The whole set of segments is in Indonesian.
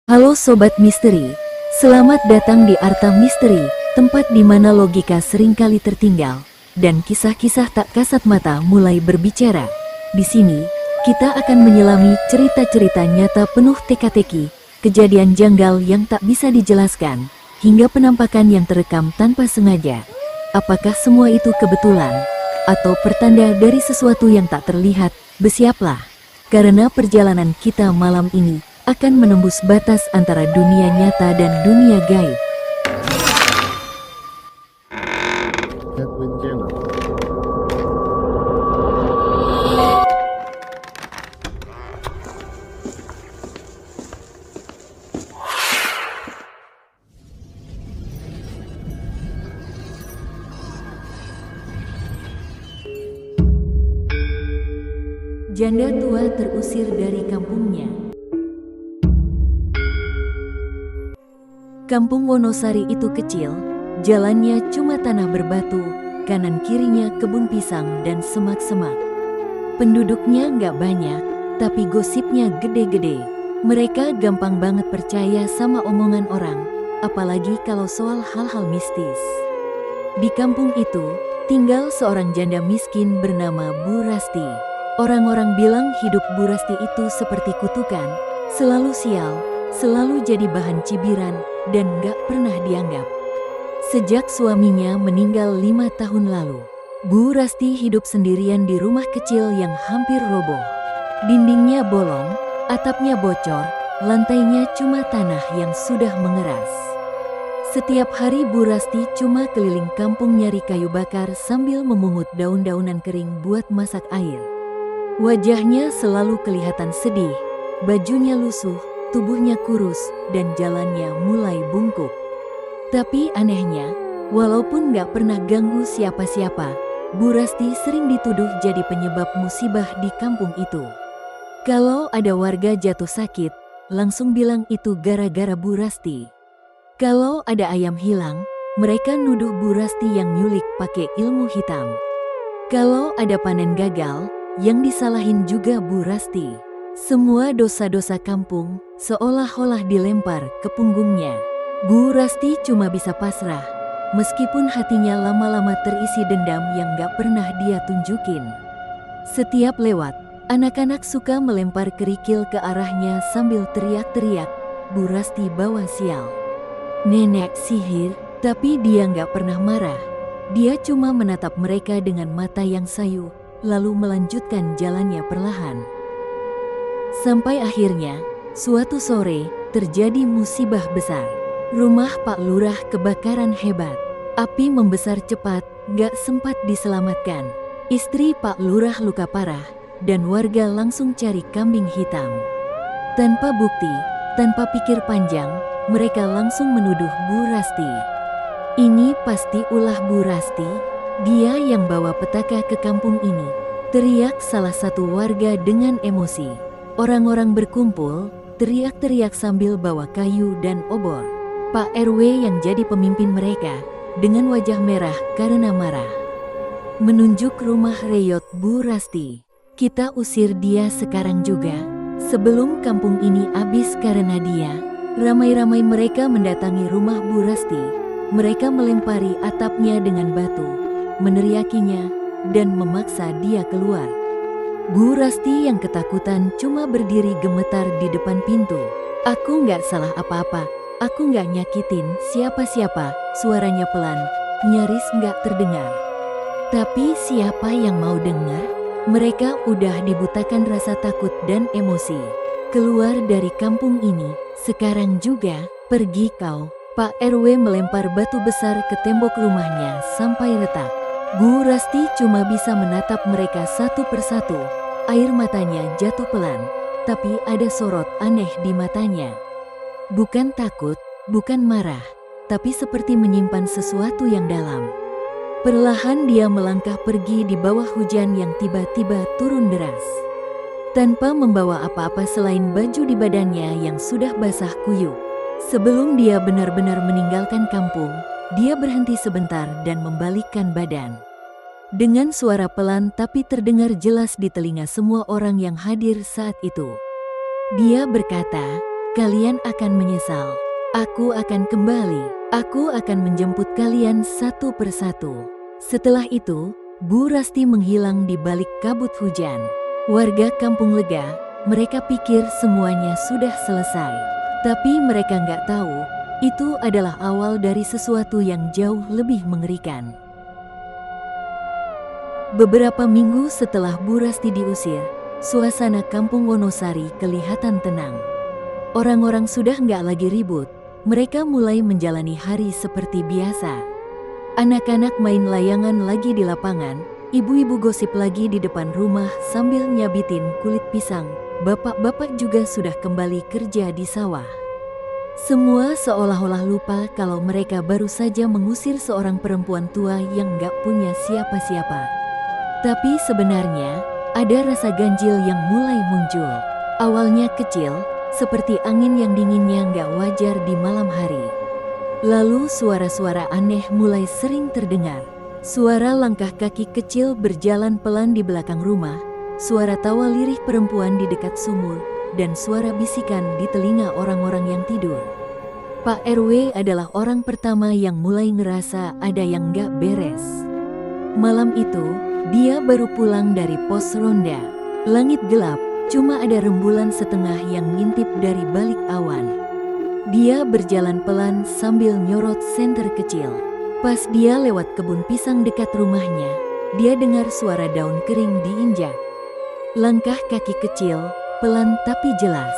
Halo Sobat Misteri, selamat datang di Arta Misteri, tempat di mana logika seringkali tertinggal, dan kisah-kisah tak kasat mata mulai berbicara. Di sini, kita akan menyelami cerita-cerita nyata penuh teka-teki, kejadian janggal yang tak bisa dijelaskan, hingga penampakan yang terekam tanpa sengaja. Apakah semua itu kebetulan, atau pertanda dari sesuatu yang tak terlihat? Bersiaplah, karena perjalanan kita malam ini akan menembus batas antara dunia nyata dan dunia gaib. Edwin Jenner. Janda tua terusir dari kampungnya. Kampung Wonosari itu kecil, jalannya cuma tanah berbatu, kanan kirinya kebun pisang dan semak-semak. Penduduknya nggak banyak, tapi gosipnya gede-gede. Mereka gampang banget percaya sama omongan orang, apalagi kalau soal hal-hal mistis. Di kampung itu, tinggal seorang janda miskin bernama Bu Rasti. Orang-orang bilang hidup Bu Rasti itu seperti kutukan, selalu sial, selalu jadi bahan cibiran, dan gak pernah dianggap. Sejak suaminya meninggal 5 tahun lalu, Bu Rasti hidup sendirian di rumah kecil yang hampir roboh. Dindingnya bolong, atapnya bocor, lantainya cuma tanah yang sudah mengeras. Setiap hari Bu Rasti cuma keliling kampung nyari kayu bakar sambil memungut daun-daunan kering buat masak air. Wajahnya selalu kelihatan sedih, bajunya lusuh, tubuhnya kurus, dan jalannya mulai bungkuk. Tapi anehnya, walaupun gak pernah ganggu siapa-siapa, Bu Rasti sering dituduh jadi penyebab musibah di kampung itu. Kalau ada warga jatuh sakit, langsung bilang itu gara-gara Bu Rasti. Kalau ada ayam hilang, mereka nuduh Bu Rasti yang nyulik pakai ilmu hitam. Kalau ada panen gagal, yang disalahin juga Bu Rasti. Semua dosa-dosa kampung seolah-olah dilempar ke punggungnya. Bu Rasti cuma bisa pasrah, meskipun hatinya lama-lama terisi dendam yang gak pernah dia tunjukin. Setiap lewat, anak-anak suka melempar kerikil ke arahnya sambil teriak-teriak, Bu Rasti bawa sial. Nenek sihir, tapi dia gak pernah marah. Dia cuma menatap mereka dengan mata yang sayu, lalu melanjutkan jalannya perlahan. Sampai akhirnya, suatu sore, terjadi musibah besar. Rumah Pak Lurah kebakaran hebat. Api membesar cepat, gak sempat diselamatkan. Istri Pak Lurah luka parah, dan warga langsung cari kambing hitam. Tanpa bukti, tanpa pikir panjang, mereka langsung menuduh Bu Rasti. Ini pasti ulah Bu Rasti, dia yang bawa petaka ke kampung ini, teriak salah satu warga dengan emosi. Orang-orang berkumpul, teriak-teriak sambil bawa kayu dan obor. Pak RW yang jadi pemimpin mereka, dengan wajah merah karena marah, menunjuk rumah reyot Bu Rasti. Kita usir dia sekarang juga, sebelum kampung ini habis karena dia. Ramai-ramai mereka mendatangi rumah Bu Rasti. Mereka melempari atapnya dengan batu, meneriakinya, dan memaksa dia keluar. Bu Rasti yang ketakutan cuma berdiri gemetar di depan pintu. Aku nggak salah apa-apa, aku nggak nyakitin siapa-siapa, suaranya pelan, nyaris nggak terdengar. Tapi siapa yang mau dengar? Mereka udah dibutakan rasa takut dan emosi. Keluar dari kampung ini, sekarang juga, pergi kau. Pak RW melempar batu besar ke tembok rumahnya sampai retak. Bu Rasti cuma bisa menatap mereka satu persatu. Air matanya jatuh pelan, tapi ada sorot aneh di matanya. Bukan takut, bukan marah, tapi seperti menyimpan sesuatu yang dalam. Perlahan dia melangkah pergi di bawah hujan yang tiba-tiba turun deras. Tanpa membawa apa-apa selain baju di badannya yang sudah basah kuyup. Sebelum dia benar-benar meninggalkan kampung, dia berhenti sebentar dan membalikkan badan. Dengan suara pelan tapi terdengar jelas di telinga semua orang yang hadir saat itu. Dia berkata, kalian akan menyesal. Aku akan kembali. Aku akan menjemput kalian satu persatu." Setelah itu, Bu Rasti menghilang di balik kabut hujan. Warga kampung lega, mereka pikir semuanya sudah selesai. Tapi mereka nggak tahu, itu adalah awal dari sesuatu yang jauh lebih mengerikan. Beberapa minggu setelah Bu Rasti diusir, suasana kampung Wonosari kelihatan tenang. Orang-orang sudah nggak lagi ribut, mereka mulai menjalani hari seperti biasa. Anak-anak main layangan lagi di lapangan, ibu-ibu gosip lagi di depan rumah sambil nyabitin kulit pisang, bapak-bapak juga sudah kembali kerja di sawah. Semua seolah-olah lupa kalau mereka baru saja mengusir seorang perempuan tua yang nggak punya siapa-siapa. Tapi sebenarnya, ada rasa ganjil yang mulai muncul. Awalnya kecil, seperti angin yang dinginnya nggak wajar di malam hari. Lalu suara-suara aneh mulai sering terdengar. Suara langkah kaki kecil berjalan pelan di belakang rumah, suara tawa lirih perempuan di dekat sumur, dan suara bisikan di telinga orang-orang yang tidur. Pak RW adalah orang pertama yang mulai ngerasa ada yang nggak beres. Malam itu, dia baru pulang dari pos ronda. Langit gelap, cuma ada rembulan setengah yang ngintip dari balik awan. Dia berjalan pelan sambil nyorot senter kecil. Pas dia lewat kebun pisang dekat rumahnya, dia dengar suara daun kering diinjak. Langkah kaki kecil, pelan tapi jelas.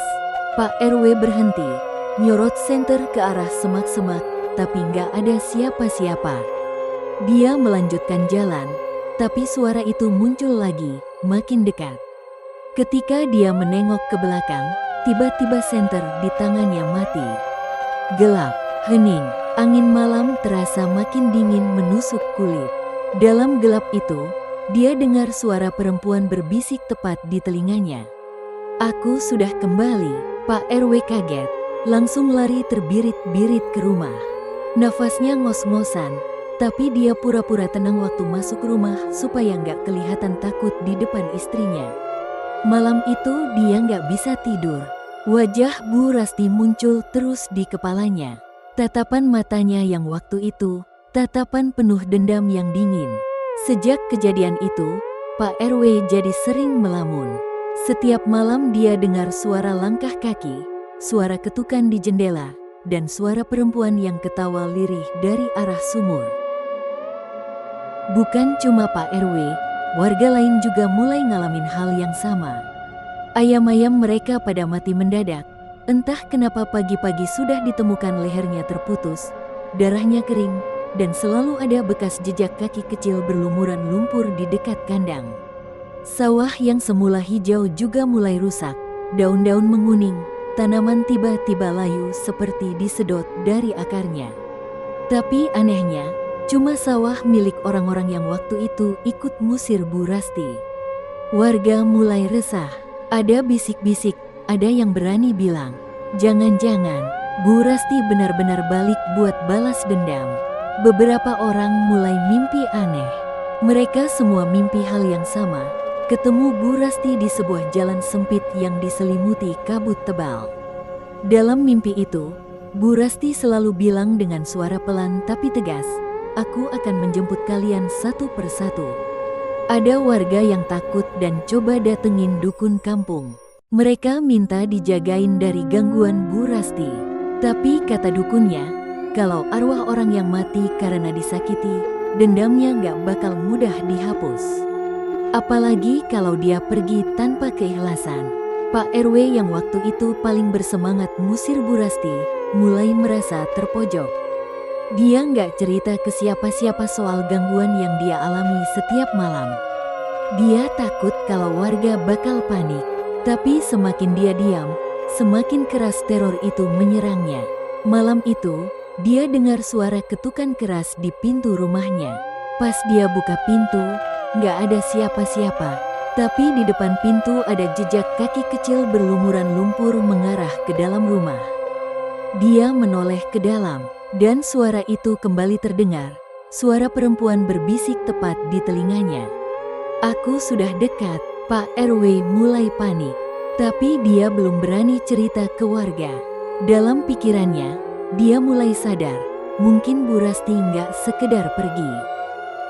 Pak RW berhenti, nyorot senter ke arah semak-semak, tapi nggak ada siapa-siapa. Dia melanjutkan jalan, tapi suara itu muncul lagi, makin dekat. Ketika dia menengok ke belakang, tiba-tiba senter di tangannya mati. Gelap, hening, angin malam terasa makin dingin menusuk kulit. Dalam gelap itu, dia dengar suara perempuan berbisik tepat di telinganya. "Aku sudah kembali." Pak RW kaget, langsung lari terbirit-birit ke rumah. Nafasnya ngos-ngosan, tapi dia pura-pura tenang waktu masuk rumah supaya nggak kelihatan takut di depan istrinya. Malam itu dia nggak bisa tidur. Wajah Bu Rasti muncul terus di kepalanya. Tatapan matanya yang waktu itu, tatapan penuh dendam yang dingin. Sejak kejadian itu, Pak RW jadi sering melamun. Setiap malam dia dengar suara langkah kaki, suara ketukan di jendela, dan suara perempuan yang ketawa lirih dari arah sumur. Bukan cuma Pak RW, warga lain juga mulai ngalamin hal yang sama. Ayam-ayam mereka pada mati mendadak. Entah kenapa pagi-pagi sudah ditemukan lehernya terputus, darahnya kering, dan selalu ada bekas jejak kaki kecil berlumuran lumpur di dekat kandang. Sawah yang semula hijau juga mulai rusak, daun-daun menguning, tanaman tiba-tiba layu seperti disedot dari akarnya. Tapi anehnya, cuma sawah milik orang-orang yang waktu itu ikut ngusir Bu Rasti. Warga mulai resah. Ada bisik-bisik, ada yang berani bilang, jangan-jangan Bu Rasti benar-benar balik buat balas dendam. Beberapa orang mulai mimpi aneh. Mereka semua mimpi hal yang sama, ketemu Bu Rasti di sebuah jalan sempit yang diselimuti kabut tebal. Dalam mimpi itu, Bu Rasti selalu bilang dengan suara pelan tapi tegas, "Aku akan menjemput kalian satu persatu." Ada warga yang takut dan coba datengin dukun kampung. Mereka minta dijagain dari gangguan Bu Rasti. Tapi kata dukunnya, kalau arwah orang yang mati karena disakiti, dendamnya nggak bakal mudah dihapus. Apalagi kalau dia pergi tanpa keikhlasan. Pak RW yang waktu itu paling bersemangat ngusir Bu Rasti, mulai merasa terpojok. Dia nggak cerita ke siapa-siapa soal gangguan yang dia alami setiap malam. Dia takut kalau warga bakal panik. Tapi semakin dia diam, semakin keras teror itu menyerangnya. Malam itu, dia dengar suara ketukan keras di pintu rumahnya. Pas dia buka pintu, nggak ada siapa-siapa. Tapi di depan pintu ada jejak kaki kecil berlumuran lumpur mengarah ke dalam rumah. Dia menoleh ke dalam. Dan suara itu kembali terdengar, suara perempuan berbisik tepat di telinganya. "Aku sudah dekat." Pak RW mulai panik. Tapi dia belum berani cerita ke warga. Dalam pikirannya, dia mulai sadar, mungkin Bu Rasti nggak sekedar pergi.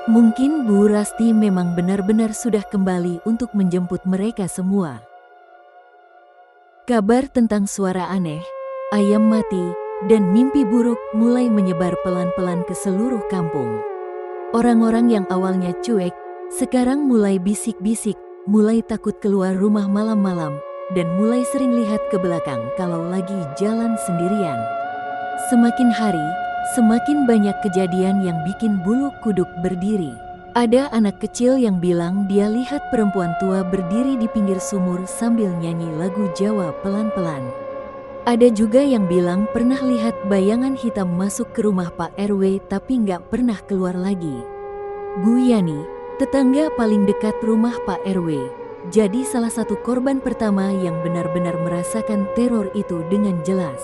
Mungkin Bu Rasti memang benar-benar sudah kembali untuk menjemput mereka semua. Kabar tentang suara aneh, ayam mati, dan mimpi buruk mulai menyebar pelan-pelan ke seluruh kampung. Orang-orang yang awalnya cuek, sekarang mulai bisik-bisik, mulai takut keluar rumah malam-malam, dan mulai sering lihat ke belakang kalau lagi jalan sendirian. Semakin hari, semakin banyak kejadian yang bikin bulu kuduk berdiri. Ada anak kecil yang bilang dia lihat perempuan tua berdiri di pinggir sumur sambil nyanyi lagu Jawa pelan-pelan. Ada juga yang bilang pernah lihat bayangan hitam masuk ke rumah Pak RW tapi nggak pernah keluar lagi. Bu Yani, tetangga paling dekat rumah Pak RW, jadi salah satu korban pertama yang benar-benar merasakan teror itu dengan jelas.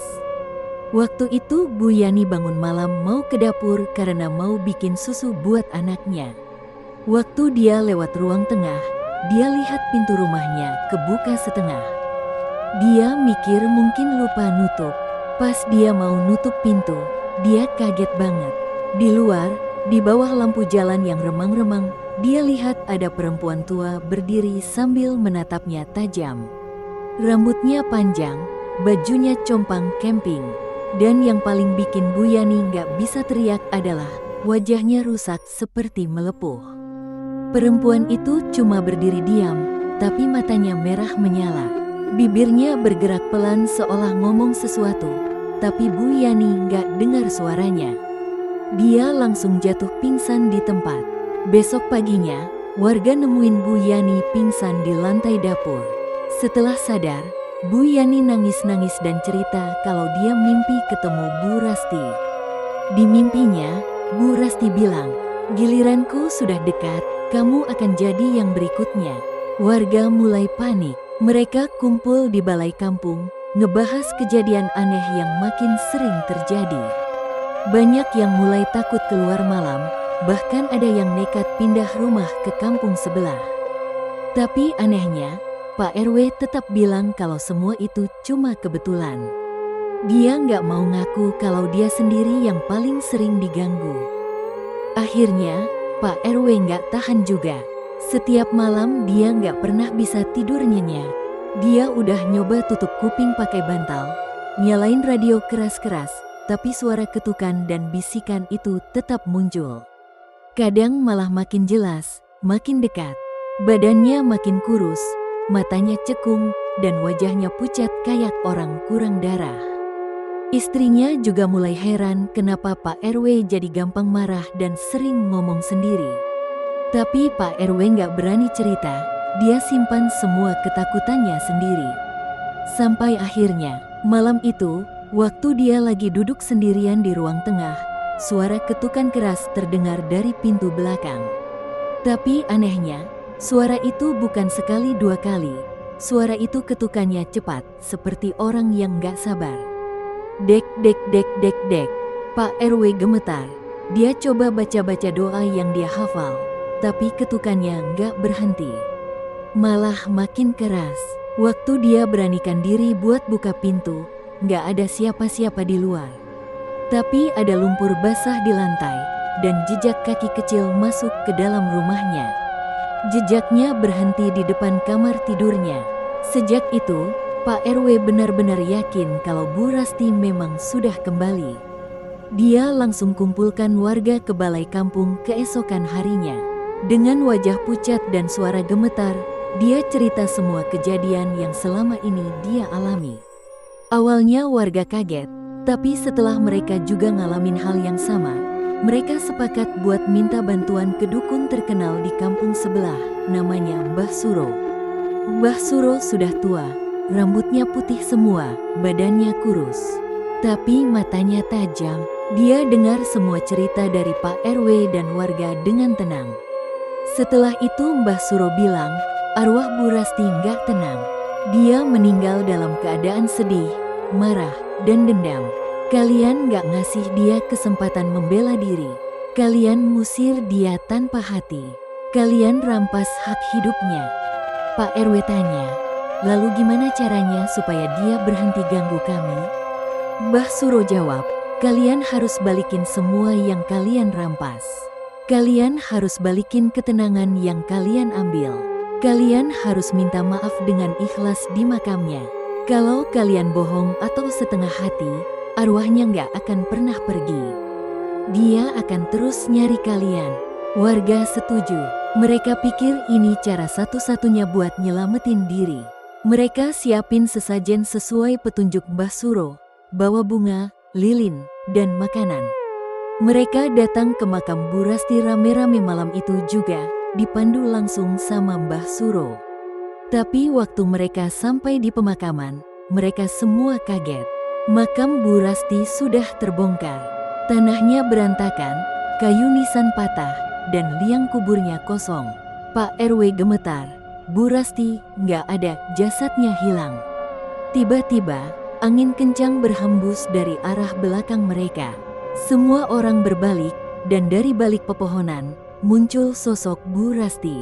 Waktu itu Bu Yani bangun malam mau ke dapur karena mau bikin susu buat anaknya. Waktu dia lewat ruang tengah, dia lihat pintu rumahnya kebuka setengah. Dia mikir mungkin lupa nutup. Pas dia mau nutup pintu, dia kaget banget. Di luar, di bawah lampu jalan yang remang-remang, dia lihat ada perempuan tua berdiri sambil menatapnya tajam. Rambutnya panjang, bajunya compang camping. Dan yang paling bikin Bu Yani nggak bisa teriak adalah wajahnya rusak seperti melepuh. Perempuan itu cuma berdiri diam, tapi matanya merah menyala. Bibirnya bergerak pelan seolah ngomong sesuatu, tapi Bu Yani nggak dengar suaranya. Dia langsung jatuh pingsan di tempat. Besok paginya, warga nemuin Bu Yani pingsan di lantai dapur. Setelah sadar, Bu Yani nangis-nangis dan cerita kalau dia mimpi ketemu Bu Rasti. Di mimpinya, Bu Rasti bilang, "Giliranku sudah dekat, kamu akan jadi yang berikutnya." Warga mulai panik. Mereka kumpul di balai kampung, ngebahas kejadian aneh yang makin sering terjadi. Banyak yang mulai takut keluar malam, bahkan ada yang nekat pindah rumah ke kampung sebelah. Tapi anehnya, Pak RW tetap bilang kalau semua itu cuma kebetulan. Dia nggak mau ngaku kalau dia sendiri yang paling sering diganggu. Akhirnya, Pak RW nggak tahan juga. Setiap malam dia nggak pernah bisa tidur nyenyak. Dia udah nyoba tutup kuping pakai bantal, nyalain radio keras-keras, tapi suara ketukan dan bisikan itu tetap muncul. Kadang malah makin jelas, makin dekat. Badannya makin kurus, matanya cekung, dan wajahnya pucat kayak orang kurang darah. Istrinya juga mulai heran kenapa Pak RW jadi gampang marah dan sering ngomong sendiri. Tapi Pak RW nggak berani cerita, dia simpan semua ketakutannya sendiri. Sampai akhirnya, malam itu, waktu dia lagi duduk sendirian di ruang tengah, suara ketukan keras terdengar dari pintu belakang. Tapi anehnya, suara itu bukan sekali dua kali. Suara itu ketukannya cepat, seperti orang yang nggak sabar. Dek, dek, dek, dek, dek. Pak RW gemetar. Dia coba baca-baca doa yang dia hafal. Tapi ketukannya nggak berhenti. Malah makin keras. Waktu dia beranikan diri buat buka pintu, nggak ada siapa-siapa di luar. Tapi ada lumpur basah di lantai, dan jejak kaki kecil masuk ke dalam rumahnya. Jejaknya berhenti di depan kamar tidurnya. Sejak itu, Pak RW benar-benar yakin kalau Bu Rasti memang sudah kembali. Dia langsung kumpulkan warga ke balai kampung keesokan harinya. Dengan wajah pucat dan suara gemetar, dia cerita semua kejadian yang selama ini dia alami. Awalnya warga kaget, tapi setelah mereka juga ngalamin hal yang sama, mereka sepakat buat minta bantuan ke dukun terkenal di kampung sebelah, namanya Mbah Suro. Mbah Suro sudah tua, rambutnya putih semua, badannya kurus. Tapi matanya tajam. Dia dengar semua cerita dari Pak RW dan warga dengan tenang. Setelah itu Mbah Suro bilang, arwah Bu Rasti nggak tenang. Dia meninggal dalam keadaan sedih, marah, dan dendam. Kalian nggak ngasih dia kesempatan membela diri. Kalian musir dia tanpa hati. Kalian rampas hak hidupnya. Pak RW tanya, Lalu gimana caranya supaya dia berhenti ganggu kami? Mbah Suro jawab, kalian harus balikin semua yang kalian rampas. Kalian harus balikin ketenangan yang kalian ambil. Kalian harus minta maaf dengan ikhlas di makamnya. Kalau kalian bohong atau setengah hati, arwahnya nggak akan pernah pergi. Dia akan terus nyari kalian. Warga setuju. Mereka pikir ini cara satu-satunya buat nyelamatin diri. Mereka siapin sesajen sesuai petunjuk Mbah Suro. Bawa bunga, lilin, dan makanan. Mereka datang ke makam Bu Rasti rame-rame malam itu juga, dipandu langsung sama Mbah Suro. Tapi waktu mereka sampai di pemakaman, mereka semua kaget. Makam Bu Rasti sudah terbongkar. Tanahnya berantakan, kayu nisan patah, dan liang kuburnya kosong. Pak RW gemetar. Bu Rasti nggak ada, jasadnya hilang. Tiba-tiba, angin kencang berhembus dari arah belakang mereka. Semua orang berbalik, dan dari balik pepohonan, muncul sosok Bu Rasti.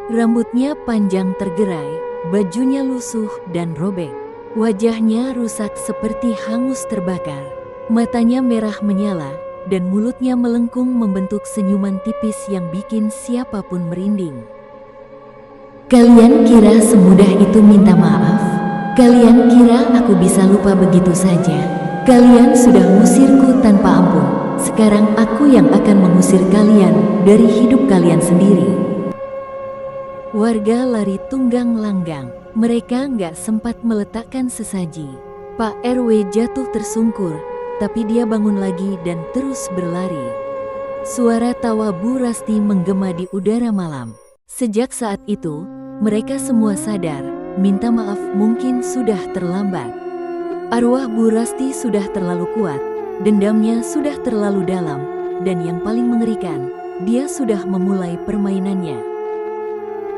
Rambutnya panjang tergerai, bajunya lusuh dan robek. Wajahnya rusak seperti hangus terbakar. Matanya merah menyala, dan mulutnya melengkung membentuk senyuman tipis yang bikin siapapun merinding. Kalian kira semudah itu minta maaf? Kalian kira aku bisa lupa begitu saja? Kalian sudah mengusirku tanpa ampun. Sekarang aku yang akan mengusir kalian dari hidup kalian sendiri. Warga lari tunggang langgang. Mereka nggak sempat meletakkan sesaji. Pak RW jatuh tersungkur, tapi dia bangun lagi dan terus berlari. Suara tawa Bu Rasti menggema di udara malam. Sejak saat itu, mereka semua sadar, minta maaf mungkin sudah terlambat. Arwah Bu Rasti sudah terlalu kuat, dendamnya sudah terlalu dalam, dan yang paling mengerikan, dia sudah memulai permainannya.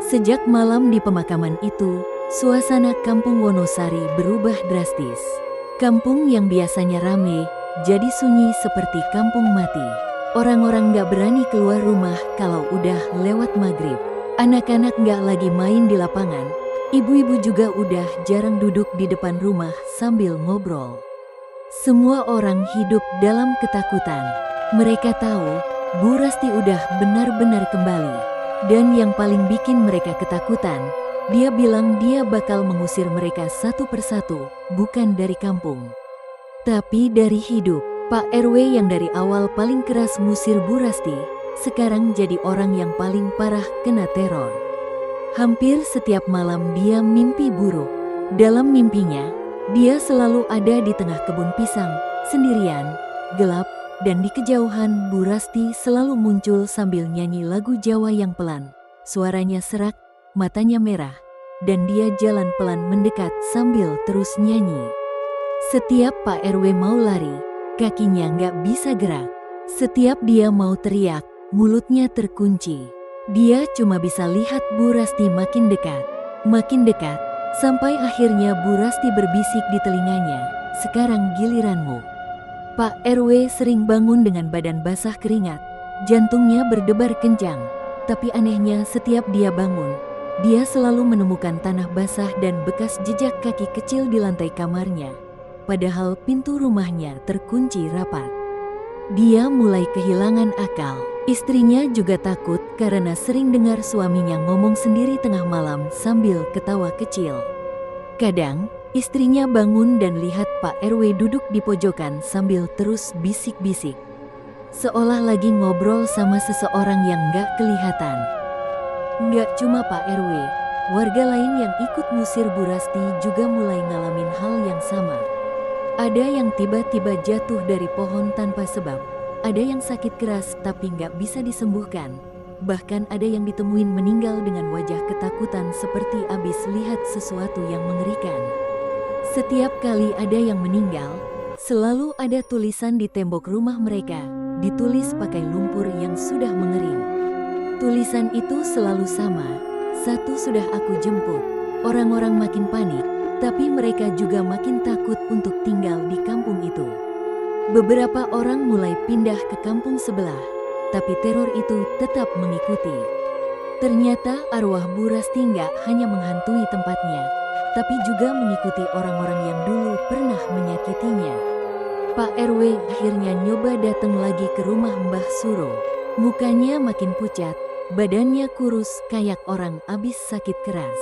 Sejak malam di pemakaman itu, suasana kampung Wonosari berubah drastis. Kampung yang biasanya ramai, jadi sunyi seperti kampung mati. Orang-orang gak berani keluar rumah kalau udah lewat maghrib. Anak-anak gak lagi main di lapangan. Ibu-ibu juga udah jarang duduk di depan rumah sambil ngobrol. Semua orang hidup dalam ketakutan. Mereka tahu, Bu Rasti udah benar-benar kembali. Dan yang paling bikin mereka ketakutan, dia bilang dia bakal mengusir mereka satu persatu, bukan dari kampung, tapi dari hidup. Pak RW yang dari awal paling keras ngusir Bu Rasti, sekarang jadi orang yang paling parah kena teror. Hampir setiap malam dia mimpi buruk. Dalam mimpinya, dia selalu ada di tengah kebun pisang, sendirian, gelap, dan di kejauhan Bu Rasti selalu muncul sambil nyanyi lagu Jawa yang pelan. Suaranya serak, matanya merah, dan dia jalan pelan mendekat sambil terus nyanyi. Setiap Pak RW mau lari, kakinya nggak bisa gerak. Setiap dia mau teriak, mulutnya terkunci. Dia cuma bisa lihat Bu Rasti makin dekat, sampai akhirnya Bu Rasti berbisik di telinganya, "Sekarang giliranmu." Pak RW sering bangun dengan badan basah keringat, jantungnya berdebar kencang. Tapi anehnya setiap dia bangun, dia selalu menemukan tanah basah dan bekas jejak kaki kecil di lantai kamarnya. Padahal pintu rumahnya terkunci rapat. Dia mulai kehilangan akal. Istrinya juga takut karena sering dengar suaminya ngomong sendiri tengah malam sambil ketawa kecil. Kadang, istrinya bangun dan lihat Pak RW duduk di pojokan sambil terus bisik-bisik. Seolah lagi ngobrol sama seseorang yang gak kelihatan. Nggak cuma Pak RW, warga lain yang ikut ngusir Bu Rasti juga mulai ngalamin hal yang sama. Ada yang tiba-tiba jatuh dari pohon tanpa sebab, ada yang sakit keras tapi nggak bisa disembuhkan. Bahkan ada yang ditemuin meninggal dengan wajah ketakutan seperti abis lihat sesuatu yang mengerikan. Setiap kali ada yang meninggal, selalu ada tulisan di tembok rumah mereka, ditulis pakai lumpur yang sudah mengering. Tulisan itu selalu sama, "Satu sudah aku jemput." Orang-orang makin panik, tapi mereka juga makin takut untuk tinggal di kampung itu. Beberapa orang mulai pindah ke kampung sebelah, tapi teror itu tetap mengikuti. Ternyata arwah Bu Rasti nggak hanya menghantui tempatnya, tapi juga mengikuti orang-orang yang dulu pernah menyakitinya. Pak RW akhirnya nyoba datang lagi ke rumah Mbah Suro. Mukanya makin pucat, badannya kurus kayak orang abis sakit keras.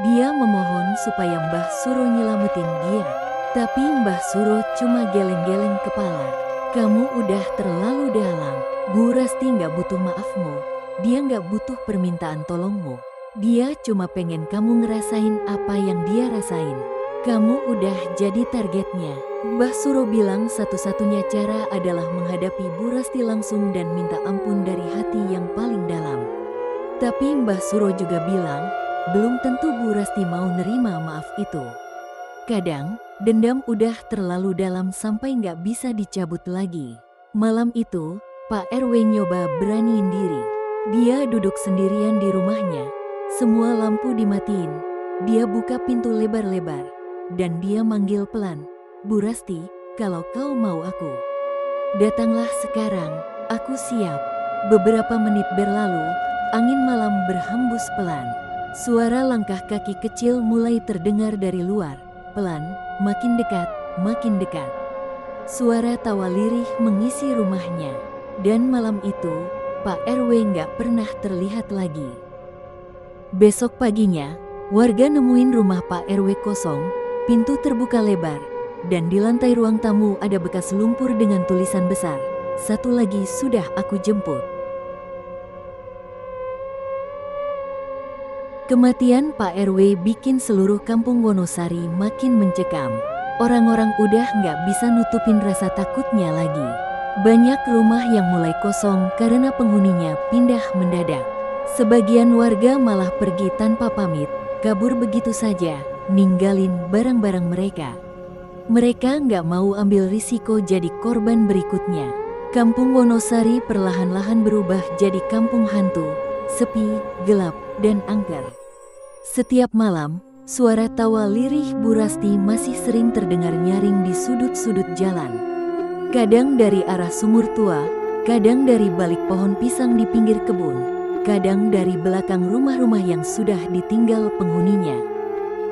Dia memohon supaya Mbah Suro nyelamatin dia. Tapi Mbah Suro cuma geleng-geleng kepala. Kamu udah terlalu dalam. Bu Rasti nggak butuh maafmu. Dia nggak butuh permintaan tolongmu. Dia cuma pengen kamu ngerasain apa yang dia rasain. Kamu udah jadi targetnya. Mbah Suro bilang satu-satunya cara adalah menghadapi Bu Rasti langsung dan minta ampun dari hati yang paling dalam. Tapi Mbah Suro juga bilang, belum tentu Bu Rasti mau nerima maaf itu. Kadang, dendam udah terlalu dalam sampai nggak bisa dicabut lagi. Malam itu, Pak RW nyoba beraniin diri. Dia duduk sendirian di rumahnya. Semua lampu dimatiin. Dia buka pintu lebar-lebar. Dan dia manggil pelan, Bu Rasti, kalau kau mau aku. Datanglah sekarang, aku siap. Beberapa menit berlalu, angin malam berhembus pelan. Suara langkah kaki kecil mulai terdengar dari luar. Pelan, makin dekat, makin dekat. Suara tawa lirih mengisi rumahnya. Dan malam itu, Pak RW nggak pernah terlihat lagi. Besok paginya, warga nemuin rumah Pak RW kosong, pintu terbuka lebar, dan di lantai ruang tamu ada bekas lumpur dengan tulisan besar, "Satu lagi sudah aku jemput." Kematian Pak RW bikin seluruh kampung Wonosari makin mencekam. Orang-orang udah nggak bisa nutupin rasa takutnya lagi. Banyak rumah yang mulai kosong karena penghuninya pindah mendadak. Sebagian warga malah pergi tanpa pamit, kabur begitu saja, ninggalin barang-barang mereka. Mereka nggak mau ambil risiko jadi korban berikutnya. Kampung Wonosari perlahan-lahan berubah jadi kampung hantu, sepi, gelap, dan angker. Setiap malam, suara tawa lirih Bu Rasti masih sering terdengar nyaring di sudut-sudut jalan. Kadang dari arah sumur tua, kadang dari balik pohon pisang di pinggir kebun, kadang dari belakang rumah-rumah yang sudah ditinggal penghuninya.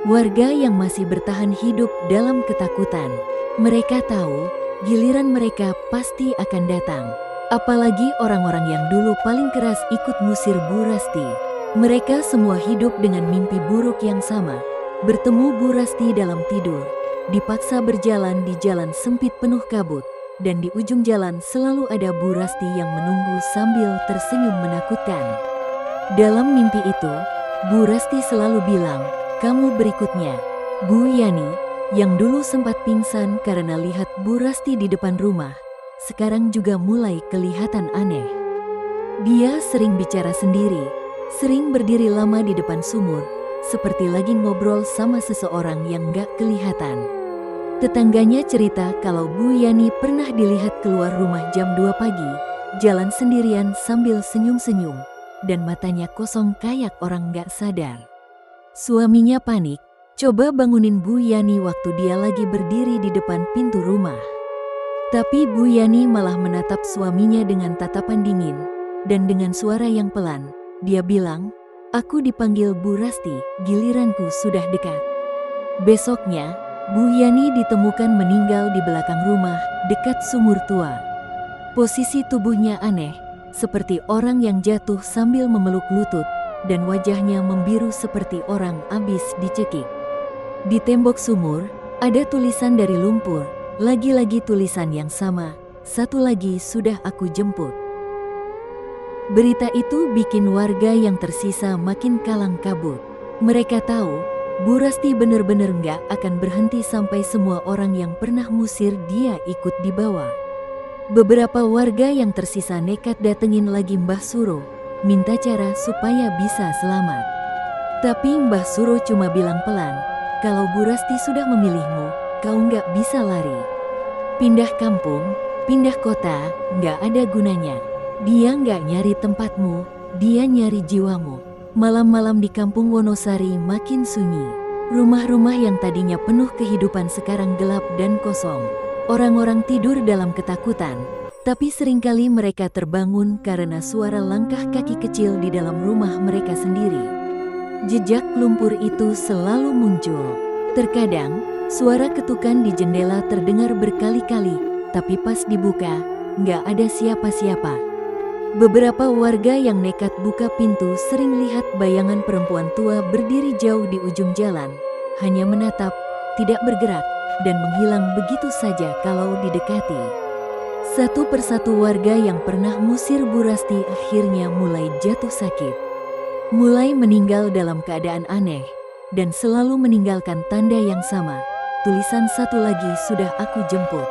Warga yang masih bertahan hidup dalam ketakutan. Mereka tahu, giliran mereka pasti akan datang. Apalagi orang-orang yang dulu paling keras ikut ngusir Bu Rasti. Mereka semua hidup dengan mimpi buruk yang sama. Bertemu Bu Rasti dalam tidur, dipaksa berjalan di jalan sempit penuh kabut, dan di ujung jalan selalu ada Bu Rasti yang menunggu sambil tersenyum menakutkan. Dalam mimpi itu, Bu Rasti selalu bilang, "Kamu berikutnya." Bu Yani, yang dulu sempat pingsan karena lihat Bu Rasti di depan rumah, sekarang juga mulai kelihatan aneh. Dia sering bicara sendiri, sering berdiri lama di depan sumur, seperti lagi ngobrol sama seseorang yang gak kelihatan. Tetangganya cerita kalau Bu Yani pernah dilihat keluar rumah jam 2 pagi, jalan sendirian sambil senyum-senyum, dan matanya kosong kayak orang gak sadar. Suaminya panik, coba bangunin Bu Yani waktu dia lagi berdiri di depan pintu rumah. Tapi Bu Yani malah menatap suaminya dengan tatapan dingin, dan dengan suara yang pelan, dia bilang, "Aku dipanggil Bu Rasti, giliranku sudah dekat." Besoknya, Bu Yani ditemukan meninggal di belakang rumah, dekat sumur tua. Posisi tubuhnya aneh, seperti orang yang jatuh sambil memeluk lutut, dan wajahnya membiru seperti orang abis dicekik. Di tembok sumur, ada tulisan dari lumpur, lagi-lagi tulisan yang sama, "Satu lagi sudah aku jemput." Berita itu bikin warga yang tersisa makin kalang kabut. Mereka tahu, Bu Rasti bener-bener nggak akan berhenti sampai semua orang yang pernah musir dia ikut dibawa. Beberapa warga yang tersisa nekat datengin lagi Mbah Suro, minta cara supaya bisa selamat. Tapi Mbah Suro cuma bilang pelan, "Kalau Bu Rasti sudah memilihmu, kau nggak bisa lari. Pindah kampung, pindah kota, nggak ada gunanya. Dia nggak nyari tempatmu, dia nyari jiwamu." Malam-malam di kampung Wonosari makin sunyi. Rumah-rumah yang tadinya penuh kehidupan sekarang gelap dan kosong. Orang-orang tidur dalam ketakutan, tapi seringkali mereka terbangun karena suara langkah kaki kecil di dalam rumah mereka sendiri. Jejak lumpur itu selalu muncul. Terkadang, suara ketukan di jendela terdengar berkali-kali, tapi pas dibuka, nggak ada siapa-siapa. Beberapa warga yang nekat buka pintu sering lihat bayangan perempuan tua berdiri jauh di ujung jalan, hanya menatap, tidak bergerak, dan menghilang begitu saja kalau didekati. Satu persatu warga yang pernah ngusir Bu Rasti akhirnya mulai jatuh sakit. Mulai meninggal dalam keadaan aneh, dan selalu meninggalkan tanda yang sama. Tulisan satu lagi sudah aku jemput.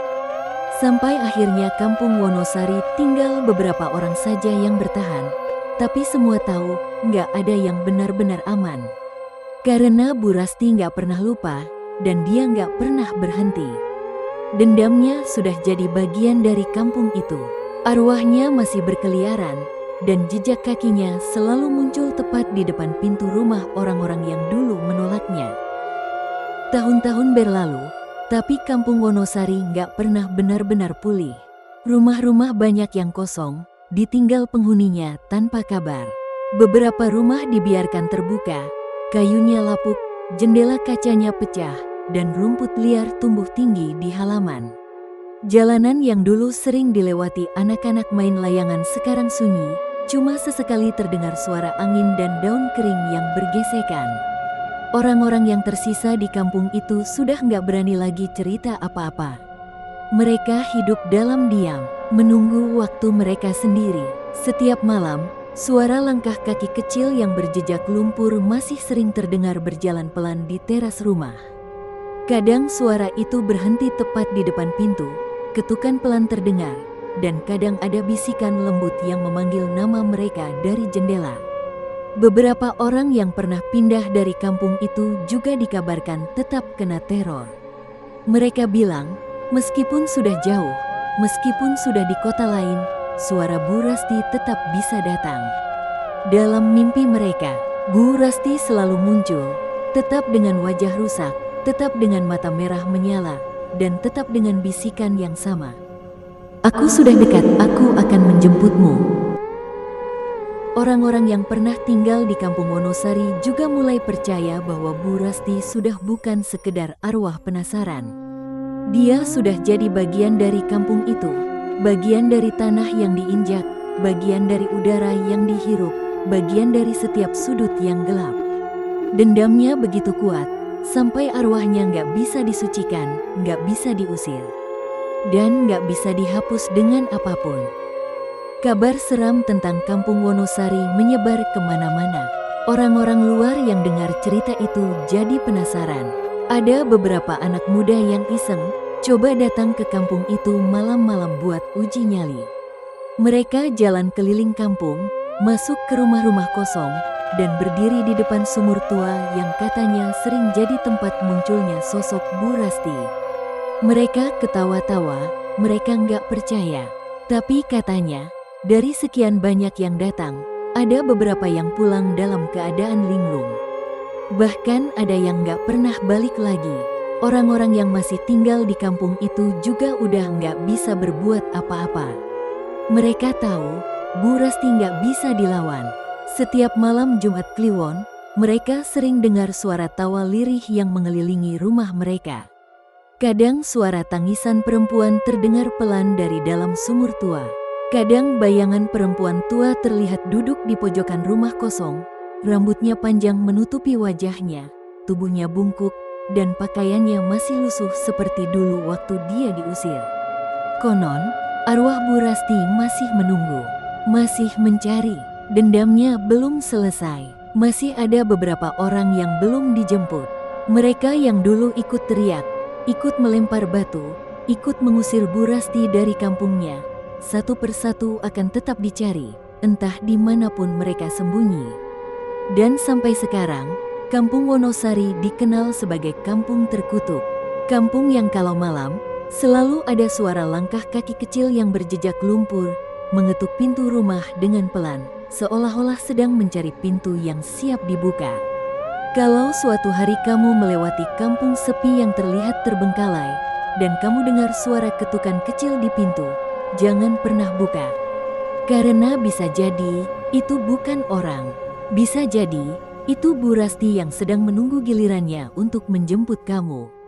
Sampai akhirnya kampung Wonosari tinggal beberapa orang saja yang bertahan. Tapi semua tahu, nggak ada yang benar-benar aman. Karena Bu Rasti nggak pernah lupa, dan dia nggak pernah berhenti. Dendamnya sudah jadi bagian dari kampung itu. Arwahnya masih berkeliaran, dan jejak kakinya selalu muncul tepat di depan pintu rumah orang-orang yang dulu menolaknya. Tahun-tahun berlalu, tapi kampung Wonosari nggak pernah benar-benar pulih. Rumah-rumah banyak yang kosong, ditinggal penghuninya tanpa kabar. Beberapa rumah dibiarkan terbuka, kayunya lapuk, jendela kacanya pecah, dan rumput liar tumbuh tinggi di halaman. Jalanan yang dulu sering dilewati anak-anak main layangan sekarang sunyi, cuma sesekali terdengar suara angin dan daun kering yang bergesekan. Orang-orang yang tersisa di kampung itu sudah nggak berani lagi cerita apa-apa. Mereka hidup dalam diam, menunggu waktu mereka sendiri. Setiap malam, suara langkah kaki kecil yang berjejak lumpur masih sering terdengar berjalan pelan di teras rumah. Kadang suara itu berhenti tepat di depan pintu, ketukan pelan terdengar, dan kadang ada bisikan lembut yang memanggil nama mereka dari jendela. Beberapa orang yang pernah pindah dari kampung itu juga dikabarkan tetap kena teror. Mereka bilang, meskipun sudah jauh, meskipun sudah di kota lain, suara Bu Rasti tetap bisa datang. Dalam mimpi mereka, Bu Rasti selalu muncul, tetap dengan wajah rusak, tetap dengan mata merah menyala, dan tetap dengan bisikan yang sama. Aku sudah dekat, aku akan menjemputmu. Orang-orang yang pernah tinggal di kampung Wonosari juga mulai percaya bahwa Bu Rasti sudah bukan sekedar arwah penasaran. Dia sudah jadi bagian dari kampung itu, bagian dari tanah yang diinjak, bagian dari udara yang dihirup, bagian dari setiap sudut yang gelap. Dendamnya begitu kuat, sampai arwahnya nggak bisa disucikan, nggak bisa diusir, dan nggak bisa dihapus dengan apapun. Kabar seram tentang kampung Wonosari menyebar kemana-mana. Orang-orang luar yang dengar cerita itu jadi penasaran. Ada beberapa anak muda yang iseng, coba datang ke kampung itu malam-malam buat uji nyali. Mereka jalan keliling kampung, masuk ke rumah-rumah kosong, dan berdiri di depan sumur tua yang katanya sering jadi tempat munculnya sosok Bu Rasti. Mereka ketawa-tawa, mereka nggak percaya. Tapi katanya, dari sekian banyak yang datang, ada beberapa yang pulang dalam keadaan linglung. Bahkan ada yang nggak pernah balik lagi. Orang-orang yang masih tinggal di kampung itu juga udah nggak bisa berbuat apa-apa. Mereka tahu, Bu Rasti nggak bisa dilawan. Setiap malam Jumat Kliwon, mereka sering dengar suara tawa lirih yang mengelilingi rumah mereka. Kadang suara tangisan perempuan terdengar pelan dari dalam sumur tua. Kadang bayangan perempuan tua terlihat duduk di pojokan rumah kosong, rambutnya panjang menutupi wajahnya, tubuhnya bungkuk, dan pakaiannya masih lusuh seperti dulu waktu dia diusir. Konon, arwah Bu Rasti masih menunggu, masih mencari. Dendamnya belum selesai. Masih ada beberapa orang yang belum dijemput. Mereka yang dulu ikut teriak, ikut melempar batu, ikut mengusir Bu Rasti dari kampungnya, satu persatu akan tetap dicari, entah dimanapun mereka sembunyi. Dan sampai sekarang, kampung Wonosari dikenal sebagai kampung terkutuk. Kampung yang kalau malam, selalu ada suara langkah kaki kecil yang berjejak lumpur, mengetuk pintu rumah dengan pelan, seolah-olah sedang mencari pintu yang siap dibuka. Kalau suatu hari kamu melewati kampung sepi yang terlihat terbengkalai, dan kamu dengar suara ketukan kecil di pintu, jangan pernah buka. Karena bisa jadi, itu bukan orang. Bisa jadi, Itu Bu Rasti yang sedang menunggu gilirannya untuk menjemput kamu.